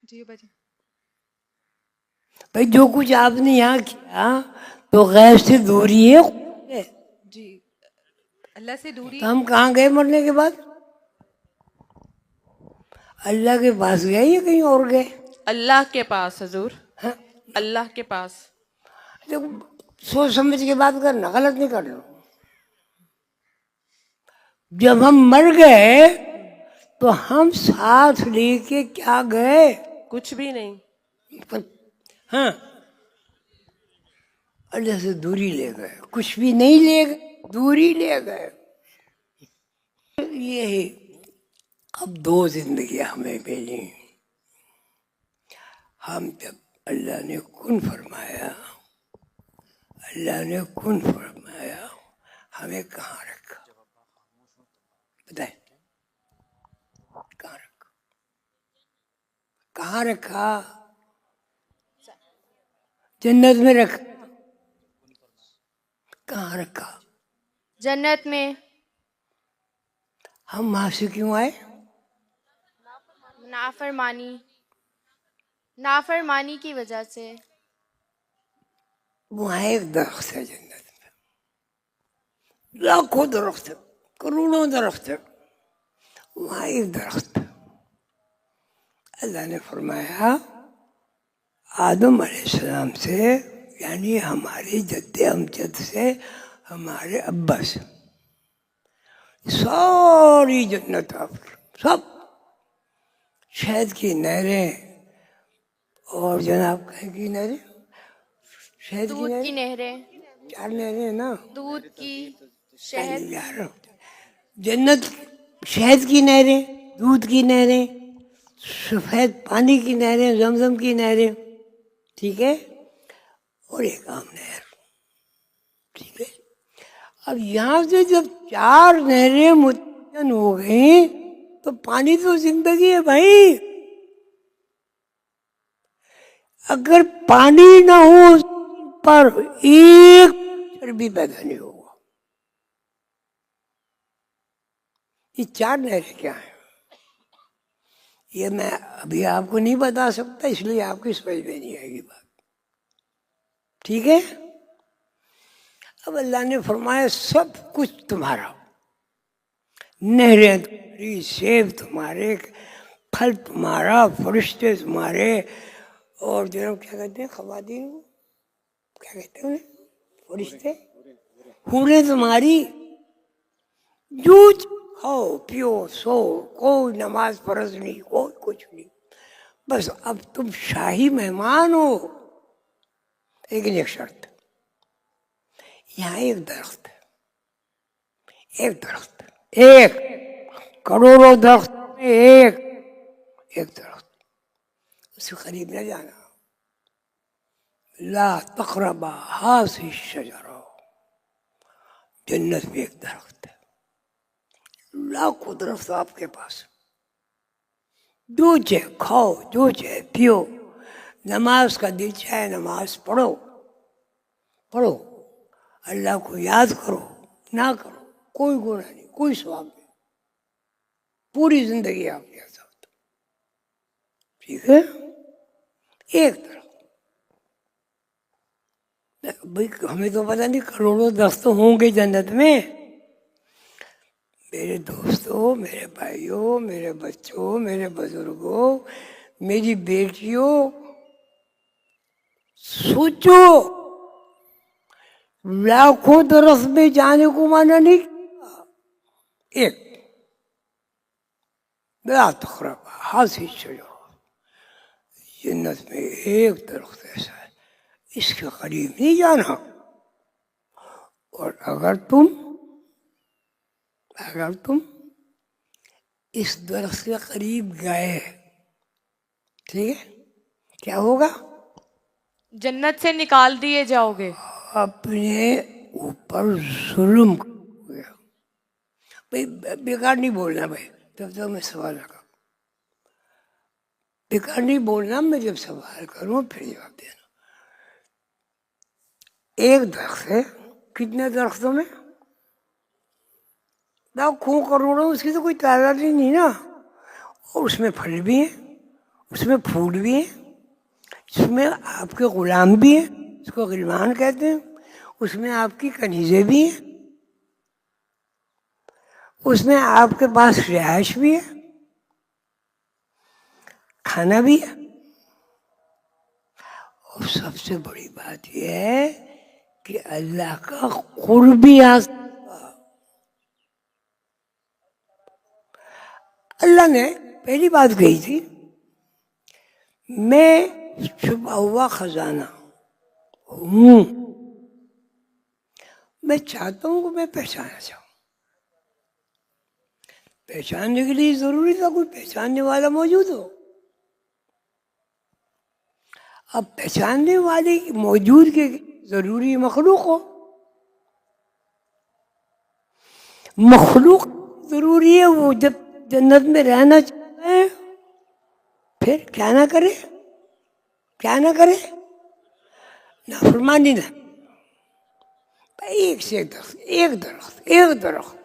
جی بھائی جان. بھائی جو کچھ آپ نے یہاں کیا تو غیر سے دوری ہے. جی اللہ سے دوری. تو ہم کہاں گئے مرنے کے بعد؟ اللہ کے پاس گئے یا کہیں اور گئے؟ اللہ کے پاس حضور، ہاں؟ اللہ کے پاس. سوچ سمجھ کے بات کرنا، غلط نہیں کرنا. جب ہم مر گئے تو ہم ساتھ لے کے کیا گئے؟ کچھ بھی نہیں. ہاں، اللہ سے دوری لے گئے. کچھ بھی نہیں لے گئے، دوری لے گئے. یہی اب دو زندگیاں ہمیں ملی. ہم جب اللہ نے کن فرمایا، اللہ نے کن فرمایا، ہمیں کہاں رکھا؟ بتائیں کہاں رکھا؟ کہاں رکھا؟ جنت میں رکھا. کہاں رکھا؟ جنت میں. ہم وہاں سے کیوں آئے؟ نافرمانی کی وجہ سے. وہاں ایک درخت ہے جنت میں، لاکھوں درخت ہے، کروڑوں درخت ہے. وہاں ایک درخت ہے. اللہ نے فرمایا آدم علیہ السلام سے، یعنی ہمارے جد امجد سے، ہمارے ابا سے، ساری جنت آپ سب شہد کی نہریں اور جناب کہیں کی نہریں، شہد کی دودھ کی نہریں، نہریں. 4 نہریں ہیں نا. دودھ کی، شہد. جنت شہد کی نہریں، دودھ کی نہریں، سفید پانی کی نہریں، زمزم کی نہریں، ٹھیک ہے، اور ایک عام نہر. ٹھیک ہے. اب یہاں سے جب 4 نہریں متعین ہو گئیں تو پانی تو زندگی ہے بھائی. اگر پانی نہ ہو پر ایک مچھر بھی پیدا نہیں ہوگا. یہ 4 نہریں کیا ہیں یہ میں ابھی آپ کو نہیں بتا سکتا، اس لیے آپ کی سمجھ میں نہیں آئے گی بات. ٹھیک ہے. اب اللہ نے فرمایا سب کچھ تمہارا، نہریں تمہاری، سیب تمہارے، پھل تمہارا، فرشتے تمہارے، اور جو کیا کہتے ہیں خواتین، کیا کہتے ہیں انہیں، فرشتے، حوریں تمہاری. جو کھاؤ پیو سو، کوئی نماز فرض نہیں، کوئی کچھ نہیں. بس اب تم شاہی مہمان ہو. لیکن ایک شرط، یہاں ایک درخت ہے، ایک درخت، ایک کروڑوں درخت میں ایک درخت، اس کے قریب نہ جانا. لا تقربا هذه الشجرہ. جنت میں ایک درخت ہے، لاکھوں درخت آپ کے پاس، جو چاہے کھاؤ، جو چاہے پیو، نماز کا دل چاہے نماز پڑھو، پڑھو، اللہ کو یاد کرو، نہ کرو، کوئی گناہ نہیں، کوئی ثواب نہیں، پوری زندگی آپ کے ساتھ. ٹھیک ہے. ایک درخت. بھائی ہمیں تو پتہ نہیں کروڑوں درخت ہوں گے جنت میں. میرے دوستوں، میرے بھائیوں، میرے بچوں، میرے بزرگوں، میری بیٹیوں، سوچو لاکھوں درخت میں جانے کو مانا نہیں کیا. ایک لا تقرب هذه الشجرہ. جنت میں ایک درخت ایسا ہے، اس کے قریب نہیں جانا. اور اگر تم اس درخت کے قریب گئے، ٹھیک ہے، کیا ہوگا؟ جنت سے نکال دیے جاؤ گے. اپنے اوپر ظلم ہو گیا. بھائی بیکار نہیں بولنا بھائی، جب تک میں سوال لگا، بیکار نہیں بولنا. میں جب سوال کروں پھر جواب دینا. ایک درخت ہے، کتنے درختوں میں؟ لاکھوں کروڑوں، اس کی تو کوئی تعداد ہی نہیں نا. اور اس میں پھل بھی ہیں اس میں پھول بھی ہیں، اس میں آپ کے غلام بھی ہیں، اس کو غلمان کہتے ہیں، اس میں آپ کی کنیزیں بھی ہیں، اس میں آپ کے پاس رہائش بھی ہے، کھانا بھی ہے، اور سب سے بڑی بات یہ ہے کہ اللہ کا قرب بھی حاصل۔ اللہ نے پہلی بات کہی تھی میں چھپا ہوا خزانہ ہوں، میں چاہتا ہوں کہ میں پہچانا چاہوں، پہچاننے کے لیے ضروری تھا کوئی پہچاننے والا موجود ہو۔ اب پہچاننے والے موجود کے ضروری مخلوق ہو، مخلوق ضروری ہے، وہ جب جنت میں رہنا چاہتا ہے پھر کیا نہ کرے، کیا نہ کرے، نافرمانی نہ، ایک سے ایک درخت، ایک درخت، ایک درخت،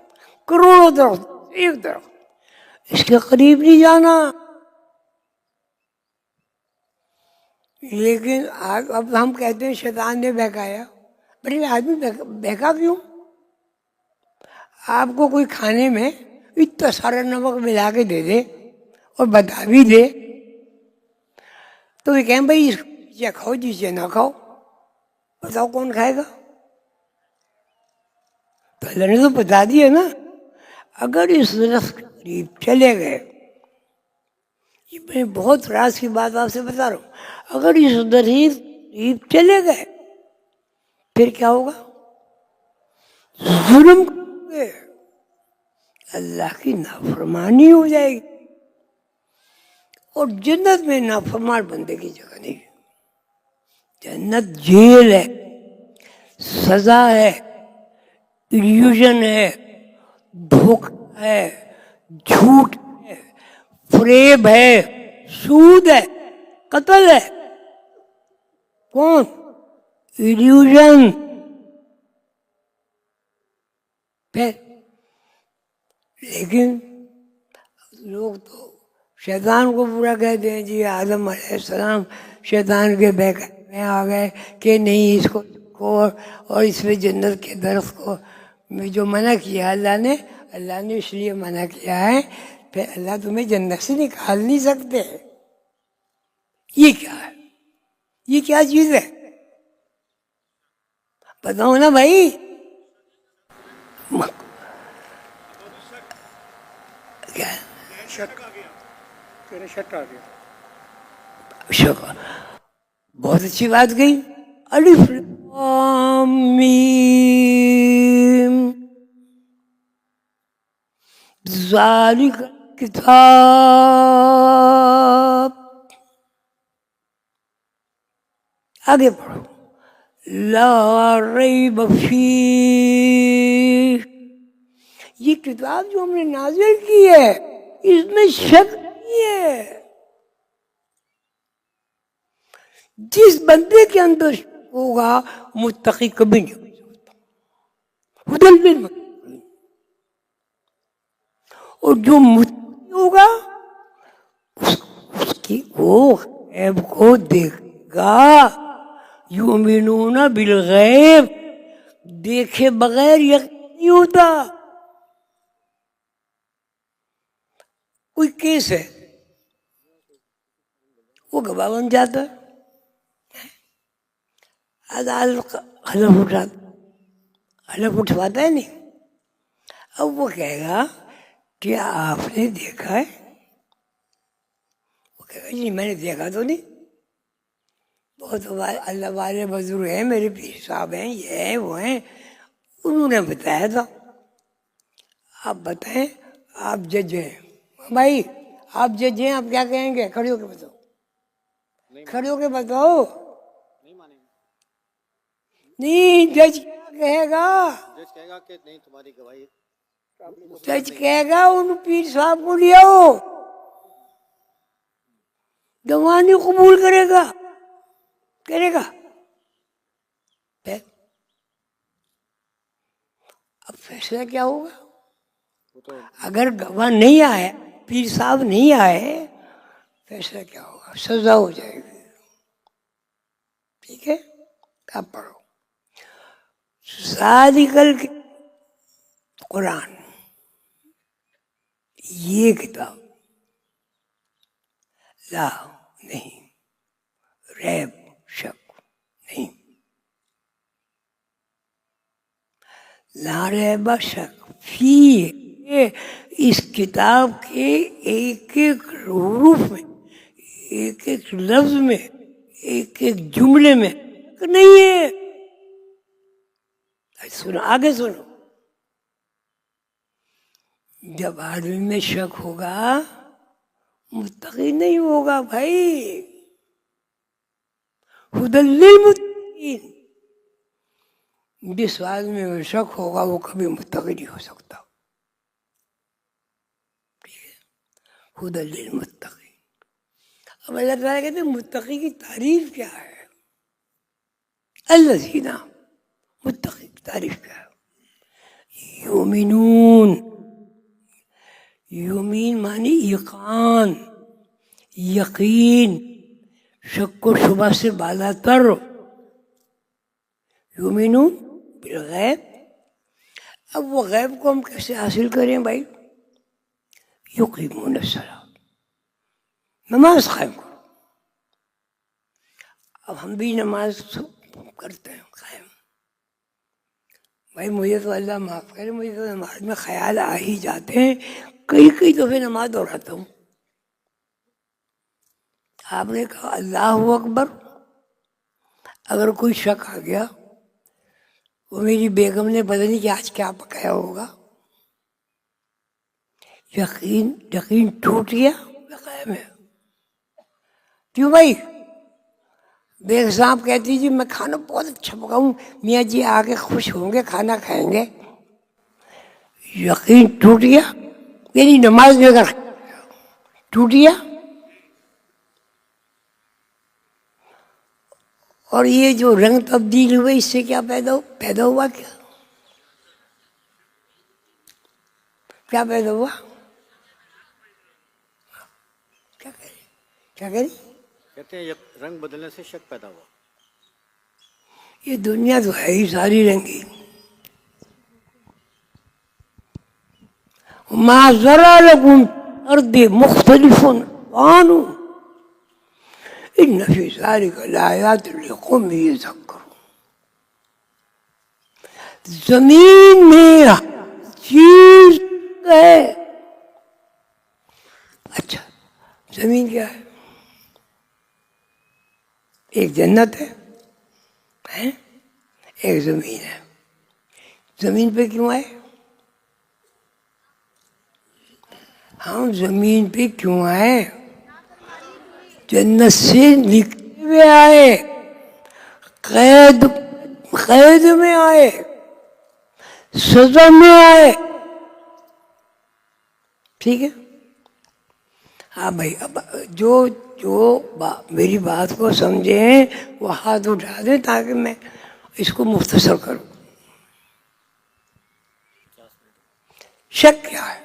کروڑوں درخت، ایک درخت، اس کے قریب نہیں جانا۔ لیکن اب ہم کہتے ہیں شیطان نے بہکایا، بڑے آدمی بہکا کیوں؟ آپ کو کوئی کھانے میں اتنا سارا نمک ملا کے دے دے اور بتا بھی دے تو یہ کہیں بھائی یہ کھاؤ جسے نہ کھاؤ، بتاؤ کون کھائے گا؟ تو اللہ نے تو بتا دیا نا۔ اگر اس درخت کے قریب چلے گئے، یہ میں بہت راز کی بات آپ سے بتا رہا ہوں، اگر اس درخت کے قریب چلے گئے پھر کیا ہوگا؟ ظلم کرو گے، اللہ کی نافرمانی ہو جائے گی، اور جنت میں نافرمان بندے کی جگہ نہیں۔ جنت جیل ہے، سزا ہے، ایلیوژن ہے، دھوکہ ہے، جھوٹ ہے، فریب ہے، سود ہے، قتل ہے۔ کون؟ ایلیوژن۔ پھر لیکن لوگ تو شیطان کو پورا کہتے ہیں جی آدم علیہ السلام شیطان کے بہکاوے میں آ گئے کہ نہیں اس کو اور اس میں جنت کے درخت کو میں جو منع کیا اللہ نے اس لیے منع کیا ہے، پھر اللہ تمہیں جنت سے نکال نہیں سکتے۔ یہ کیا ہے؟ یہ کیا چیز ہے؟ بتاؤ نا بھائی۔ کیا ہے؟ شک آ گیا۔ شک بہت اچھی بات کہی۔ الف لام میم ذالک کتاب، آگے پڑھو، لا ریب فیہ، یہ کتاب جو ہم نے نازل کی ہے اس میں شک نہیں ہے۔ جس بندے کے اندر شک ہوگا متقی کبھی نہیں ہو سکتا، ہدل للمتقین، اور جو متقی ہوگا اس کی وہ غیب کو دیکھے گا۔ یؤمنون بالغیب، دیکھے بغیر یقین نہیں ہوتا۔ کوئی کیس ہے وہ گواہ بن جاتا ہے، عدالت حلف اٹھواتا ہے نہیں، اب وہ کہے گا کیا آپ نے دیکھا ہے؟ وہ کہے گا جی میں نے دیکھا تو نہیں، بہت اللہ والے بزرگ ہیں، میرے پیر صاحب ہیں، یہ ہیں وہ ہیں، انہوں نے بتایا تھا۔ آپ بتائیں، آپ جج ہیں بھائی، آپ جج ہیں، آپ کیا کہیں گے؟ کھڑے ہو کے بتاؤ، کھڑے ہو کے بتاؤ۔ نہیں، جج کیا کہے گا؟ جج کہے گا کہ نہیں تمہاری گواہی، جج کہے گا ان پیر صاحب کو لے آؤ، گواہی قبول کرے گا، کرے گا۔ پھر اب فیصلہ کیا ہوگا؟ اگر گواہ نہیں آئے، پیر صاحب نہیں آئے، ایسا کیا ہوگا؟ سزا ہو جائے گی. ٹھیک ہے، اب پڑھو ذالکل قرآن، یہ کتاب لا نہیں، ریب شک نہیں، لا ریب شک فی، اس کتاب کے ایک ایک حروف میں، ایک ایک لفظ میں، ایک ایک جملے میں شک نہیں ہے. سنو آگے سنو، جب آدمی میں شک ہوگا متقی نہیں ہوگا بھائی. ہدی للمتقین، جس آدمی میں شک ہوگا وہ کبھی متقی نہیں ہو سکتا. ہدی للمتقین. اب اللہ تعالیٰ کہتے ہیں متقی کی تعریف کیا ہے؟ الذین، متقی کی تعریف کیا ہے؟ یؤمنون، یومین معنی یقان، یقین، شک و شبہ سے بالا تر. یومنون بالغیب. اب وہ غیب کو ہم کیسے حاصل کریں بھائی؟ یقیمون الصلاۃ، نماز قائم کرو. اب ہم بھی نماز کرتے ہیں قائم. بھائی مجھے تو اللہ معاف کرے، مجھے تو نماز میں خیال آ ہی جاتے ہیں، کئی دفعے نماز دوہراتا ہوں. آپ نے کہا اللہ اکبر، اگر کوئی شک آ گیا وہ میری بیگم نے پتہ نہیں کہ آج کیا پکایا ہوگا، یقین ٹوٹ گیا قائم ہے. کیوں بھائی؟ بیگ صاحب کہتی جی میں کھانا بہت اچھا پکاؤں، میاں جی آگے خوش ہوں گے، کھانا کھائیں گے. یقین ٹوٹ گیا، میری نماز میں اگر ٹوٹ گیا. اور یہ جو رنگ تبدیل ہوئے اس سے کیا پیدا ہوا کیا پیدا ہوا؟ کیا کہیں؟ کہتے ہیں یہ رنگ بدلنے سے شک پیدا ہوا. یہ دنیا تو ہے ہی ساری رنگی. ما ذرا لکم ارض مختلف الوان ان فی ذلک لآیات لقوم یذکرون. زمین میں چیز ہے. اچھا زمین کیا ہے؟ ایک جنت ہے، ایک زمین ہے. زمین پہ کیوں آئے؟ ہم زمین پہ کیوں آئے؟ جنت سے نکلے ہوئے آئے، قید میں آئے، سزا میں آئے. ٹھیک ہے. ہاں بھائی، اب جو میری بات کو سمجھیں وہ ہاتھ اٹھا دیں تاکہ میں اس کو مختصر کروں. شک کیا ہے؟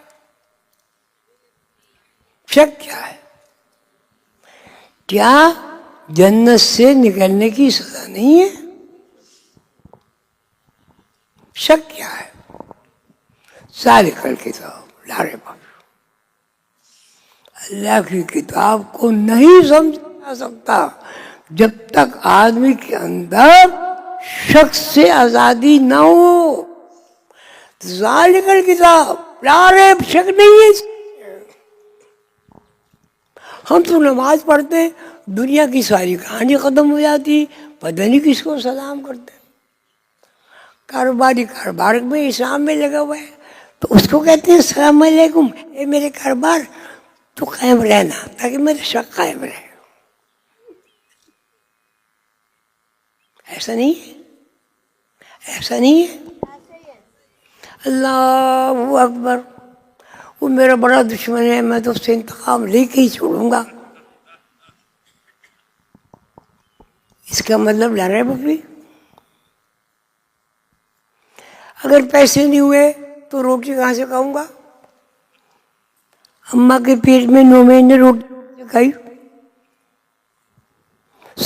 شک کیا ہے؟ کیا جنت سے نکلنے کی سزا نہیں ہے؟ شک کیا ہے؟ ذالک الکتاب لا ریب فیہ. اللہ کی کتاب کو نہیں سمجھا جا سکتا جب تک آدمی کے اندر شک سے آزادی نہ ہو. ذالک الکتاب لا ریب، شک نہیں ہے. ہم تو نماز پڑھتے ہیں، دنیا کی ساری کہانی ختم ہو جاتی، پتہ نہیں کس کو سلام کرتے. کاروبار میں اسلام میں لگا ہوا ہے تو اس کو کہتے ہیں السلام علیکم، اے میرے کاروبار تو قائم رہنا تاکہ میرا شک قائم رہے. ایسا نہیں ہے، ایسا نہیں ہے. اللہ اکبر، وہ میرا بڑا دشمن ہے، میں تو اس سے انتقام لے کے ہی چھوڑوں گا. اس کا مطلب لا ریب فیہ. اگر پیسے نہیں ہوئے تو روٹی کہاں سے کھاؤں گا؟ اماں کے پیٹ میں 9 مہینے روٹی کھائی،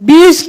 20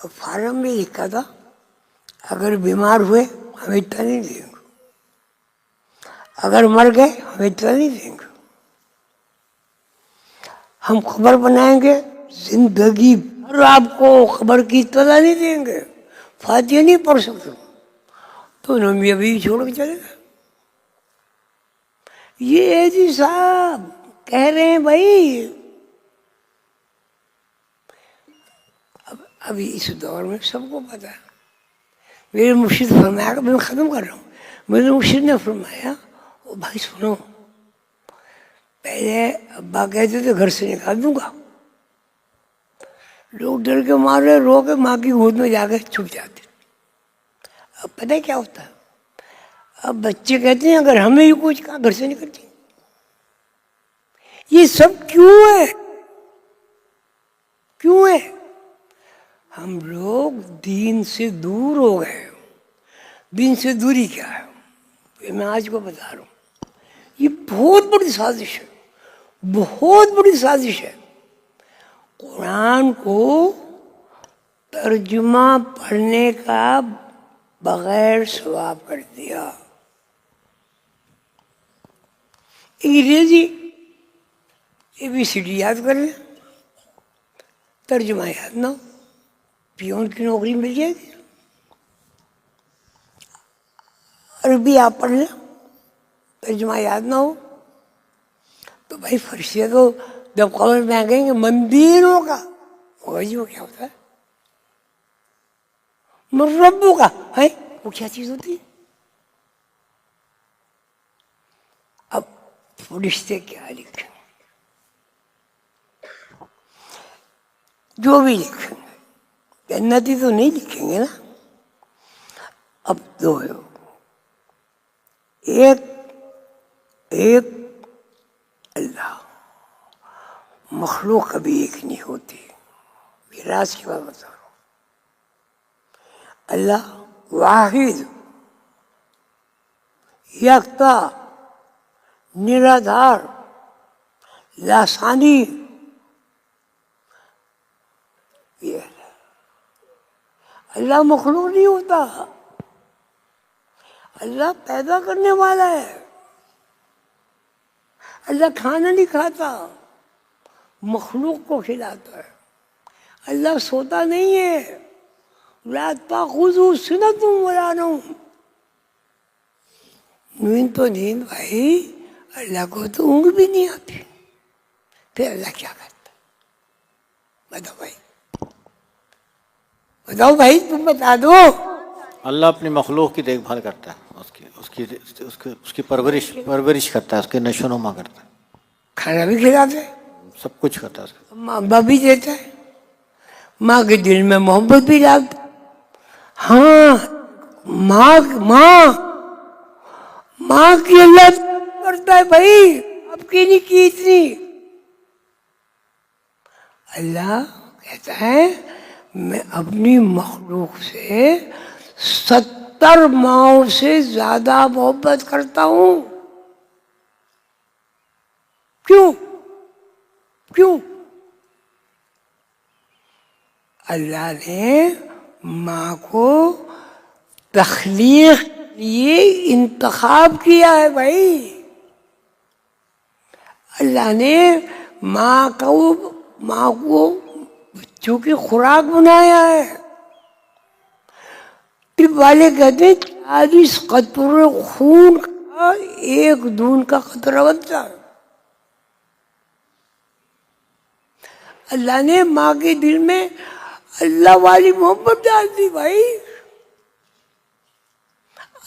اور فارم میں لکھا تھا اگر بیمار ہوئے ہمیں اتنا نہیں دیں گے، اگر مر گئے ہمیں اتنا نہیں دیں گے، ہم خبر بنائیں گے زندگی بھر آپ کو خبر کی اطلاع نہیں دیں گے، فاتحہ نہیں پڑھ سکتے، تو انہوں نے ابھی چھوڑ کے چلے گئے۔ یہ جی صاحب کہہ رہے ہیں بھائی، ابھی اس دور میں سب کو پتا ہے، میرے مرشد فرمایا کہ میں ختم کر رہا ہوں، میرے مرشد نے فرمایا او بھائی سنو، پہلے ابا کہتے تھے گھر سے نکال دوں گا، لوگ ڈر کے مارے رو کے ماں کی گود میں جا کے چھپ جاتے، اب پتہ کیا ہوتا ہے، اب بچے کہتے ہیں اگر ہمیں ہی کچھ کہا گھر سے نکلتی، یہ سب کیوں ہے؟ کیوں ہے؟ ہم لوگ دین سے دور ہو گئے۔ دین سے دوری کیا ہے؟ یہ میں آج کو بتا رہا ہوں، یہ بہت بڑی سازش ہے، بہت بڑی سازش ہے۔ قرآن کو ترجمہ پڑھنے کا بغیر ثواب کر دیا۔ انگریزی ABCD یاد کر لیں، ترجمہ یاد نہ ہو، پیون کی نوکری مل جائے گی۔ عربی آپ پڑھ لیں، ترجمہ یاد نہ ہو تو بھائی فرشتے تو جب قبر میں آ گئیں گے مندینوں کا، جی وہ کیا ہوتا ہے؟ من ربوں کا ہے، وہ کیا چیز ہوتی ہے؟ اب فرشتے کیا لکھیں، جو بھی لکھیں گے جنتی تو نہیں لکھیں گے نا۔ اب دو ہے، ایک اللہ، مخلوق کبھی ایک نہیں ہوتی، یہ راز کی بات بتا رہا ہوں۔ اللہ واحد، یکتا، نرادھار، لاثانی، یہ اللہ مخلوق نہیں ہوتا، اللہ پیدا کرنے والا ہے۔ اللہ کھانا نہیں کھاتا، مخلوق کو کھلاتا ہے۔ اللہ سوتا نہیں ہے، لا تأخذہ سنۃ ولا نوم، نیند تو نیند بھائی، اللہ کو تو اونگ بھی نہیں آتی، پھر اللہ کیا کرتا؟ بتاؤ بھائی، بتاؤ بھائی، تم بتا دو۔ اللہ اپنی مخلوق کی دیکھ بھال کرتا ہے، اس کی پرورش کرتا ہے، اس کے نشو و نما کرتا ہے، کھانا بھی کھلاتے ہیں، سب کچھ کرتا ہے اس کا۔ ماں باپ بھی دیتا ہے، ماں کے دل میں محبت بھی ڈالتا ہے۔ ہاں، ماں کی اللہ کرتا ہے بھائی، اب کی نہیں کی اتنی۔ اللہ کہتا ہے میں اپنی مخلوق سے 70 ماؤں سے زیادہ محبت کرتا ہوں۔ کیوں؟ اللہ نے ماں کو تخلیق لیے انتخاب کیا ہے بھائی، اللہ نے ماں کو بچوں کی خوراک بنایا ہے۔ طب والے کہتے ہیں 40 قطرے خون کا ایک دودھ کا قطرہ بنتا ہے۔ اللہ نے ماں کے دل میں اللہ والی محبت ڈال دی بھائی۔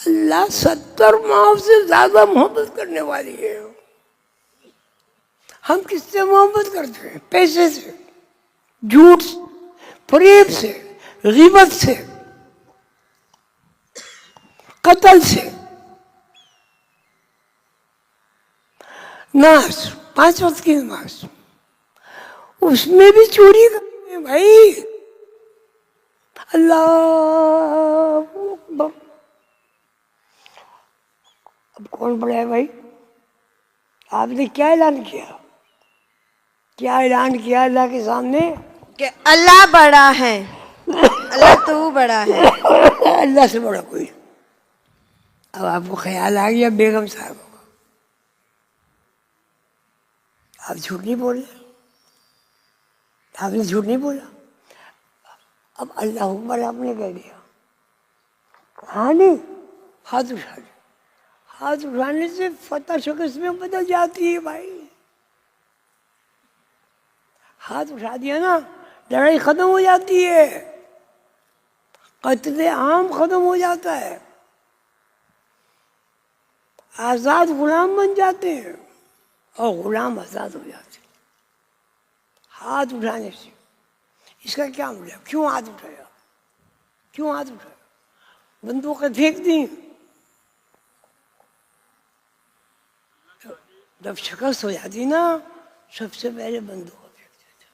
اللہ 70 ماؤں سے زیادہ محبت کرنے والی ہے۔ ہم کس سے محبت کرتے ہیں؟ پیسے سے، جھوٹ سے، فریب سے، غیبت سے، قتل سے، نماز 5 وقت کی نماز، اس میں بھی چوری کرتے ہیں بھائی۔ اللہ اکبر۔ اب کون بڑا ہے بھائی؟ آپ نے کیا اعلان کیا؟ کیا اعلان کیا اللہ کے سامنے؟ کہ اللہ بڑا ہے۔ تو وہ بڑا ہے. اللہ سے بڑا کوئی. اب آپ کو خیال آ گیا بیگم صاحب کو. آپ جھوٹ نہیں بولے, آپ نے جھوٹ نہیں بولا. اب اللہ اکبر آپ نے کہہ دیا. ہاں نہیں, ہاتھ اٹھا دیا. ہاتھ اٹھانے سے فتح شکست میں بدل جاتی ہے بھائی. ہاتھ اٹھا دیا نا, لڑائی ختم ہو جاتی ہے, قتل عام ختم ہو جاتا ہے, آزاد غلام بن جاتے ہیں اور غلام آزاد ہو جاتے ہیں ہاتھ اٹھانے سے. اس کا کیا مطلب؟ کیوں ہاتھ اٹھایا؟ کیوں ہاتھ اٹھایا؟ بندوقیں پھینک دیں. جب شکست ہو جاتی نا, سب سے پہلے بندوقیں پھینک دیتے.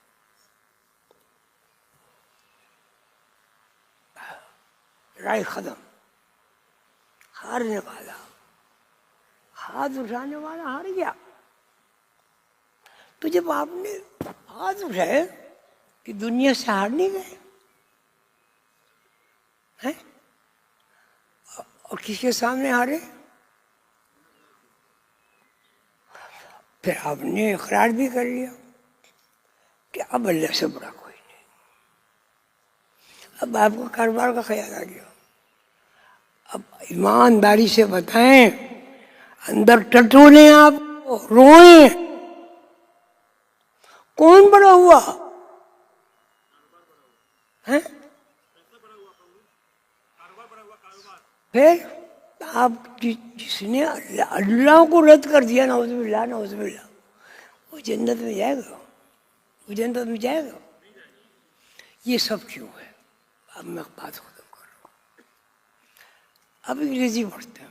لڑائی ختم, ہارنے والا, ہاتھ اٹھانے والا ہار گیا. تو جب آپ نے ہاتھ اٹھائے کہ دنیا سے ہار نہیں گئے ہیں, اور کس کے سامنے ہارے؟ پھر آپ نے اقرار بھی کر لیا کہ اب اللہ سے بڑا کوئی نہیں. اب آپ کو کاروبار کا خیال آ گیا. اب ایمانداری سے بتائیں, اندر ٹٹولیں, آپ کو روئیں, کون بڑا ہوا ہے؟ پھر آپ جس نے اللہ کو رد کر دیا, نعوذ باللہ نعوذ باللہ, وہ جنت میں جائے گا؟ وہ جنت میں جائے گا؟ یہ سب کیوں ہے؟ اب میں بات ختم کر رہا ہوں. اب انگریزی پڑھتے ہیں.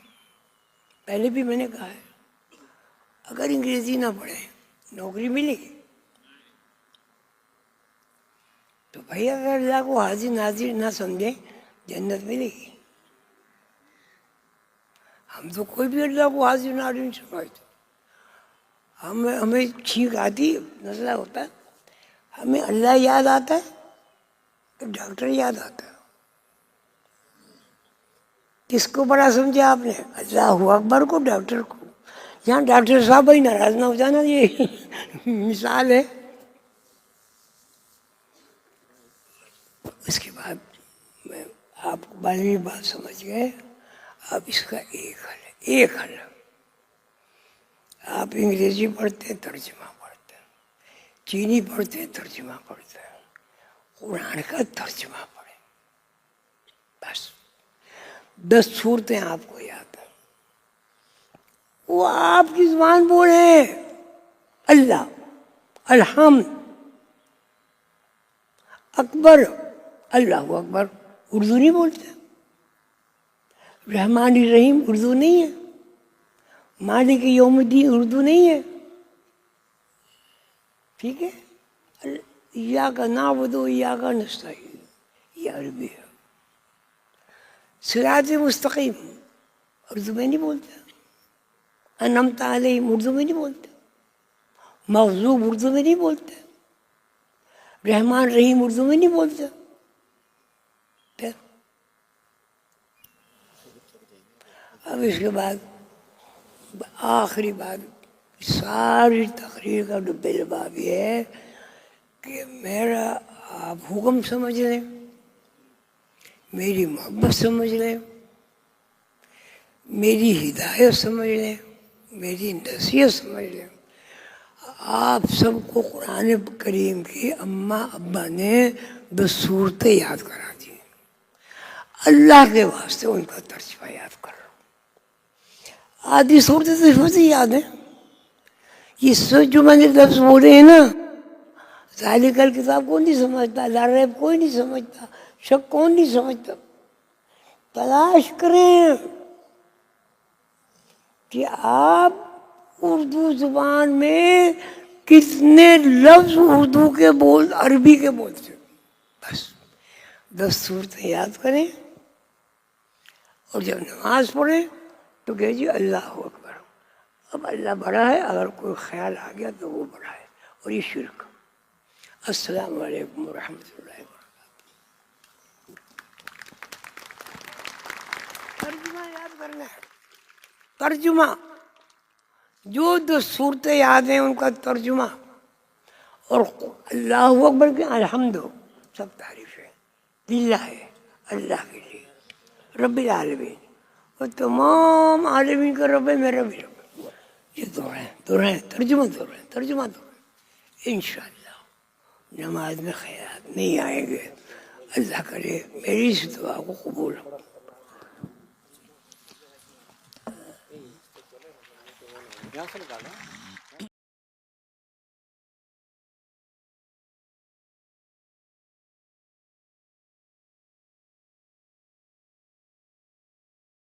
پہلے بھی میں نے کہا ہے, اگر انگریزی نہ پڑھیں نوکری ملے گی؟ تو بھائی اگر اللہ کو حاضر ناظر نہ سمجھیں, جنت ملے گی؟ ہم تو کوئی بھی اللہ کو حاضر ناظر نہیں سمجھتے. ہمیں چھینک آتی, مسئلہ ہوتا ہے, ہمیں اللہ یاد آتا ہے کہ ڈاکٹر یاد آتا ہے. کس کو بڑا سمجھا آپ نے؟ اللہ اکبر کو, ڈاکٹر کو. یہاں ڈاکٹر صاحب بھائی ناراض نہ ہو جانا, یہ مثال ہے. اس کے بعد میں آپ کو بارہویں بات سمجھ گئے. اب اس کا ایک حل ہے, ایک حل. آپ انگریزی پڑھتے ترجمہ پڑھتے, چینی پڑھتے ترجمہ پڑھتے, قرآن کا ترجمہ پڑھیں. بس 10 صورتیں آپ کو یاد ہیں, وہ آپ کی زبان بولیں. اللہ, الحمد, اکبر, اللہ اکبر. اردو نہیں بولتے. رحمان الرحیم اردو نہیں ہے. مالک یوم الدین اردو نہیں ہے. ٹھیک ہے, ایاک نعبد و ایاک نستعین, یہ عربی ہے. صراط مستقیم اردو میں نہیں بولتے. انعمت علیہم اردو میں نہیں بولتے. مغضوب اردو میں نہیں بولتے. رحمان رحیم اردو میں نہیں بولتے. پھر اب اس کے بعد آخری بات, ساری تقریر کا ڈبے لباب یہ ہے کہ میرا آپ حکم سمجھ لیں, میری محبت سمجھ لیں, میری ہدایت سمجھ لیں, میری نصیحت سمجھ لیں. آپ سب کو قرآن کریم کی اماں ابا نے 10 صورتیں یاد کرا دی. اللہ کے واسطے ان کا ترجمہ یاد کر. آدھی صورتیں تو حفظ ہی یاد ہیں. یہ سب جو میں نے لفظ بولے ہیں نا, ذالک الکتاب کون نہیں سمجھتا, لا ریب کوئی نہیں سمجھتا, شک کون نہیں سمجھتا. تلاش کریں کہ آپ اردو زبان میں کتنے لفظ اردو کے بول, عربی کے بولتے. بس 10 صورتیں یاد کریں, اور جب نماز پڑھیں تو کہ جی اللہ اکبر. اب اللہ بڑا ہے, اگر کوئی خیال آ گیا تو وہ بڑا ہے, اور یہ شرک. السلام علیکم ورحمۃ اللہ وبرکاتہ. ترجمہ یاد کرنا ہے. ترجمہ جو صورتیں یاد ہیں ان کا ترجمہ. اور اللہ اکبر کے الحمد سب تعریف ہے للہ ہے, اللہ کے لیے, رب العالمین, اور تمام عالمین کا رب ہے, میرا بھی رب ہے. یہ دو ہیں ترجمہ دو ہیں انشاءاللہ نماز میں خیرات نہیں آئیں گے. اللہ کرے میری اس دعا کو قبول ہو. یہاں سے نکالیں.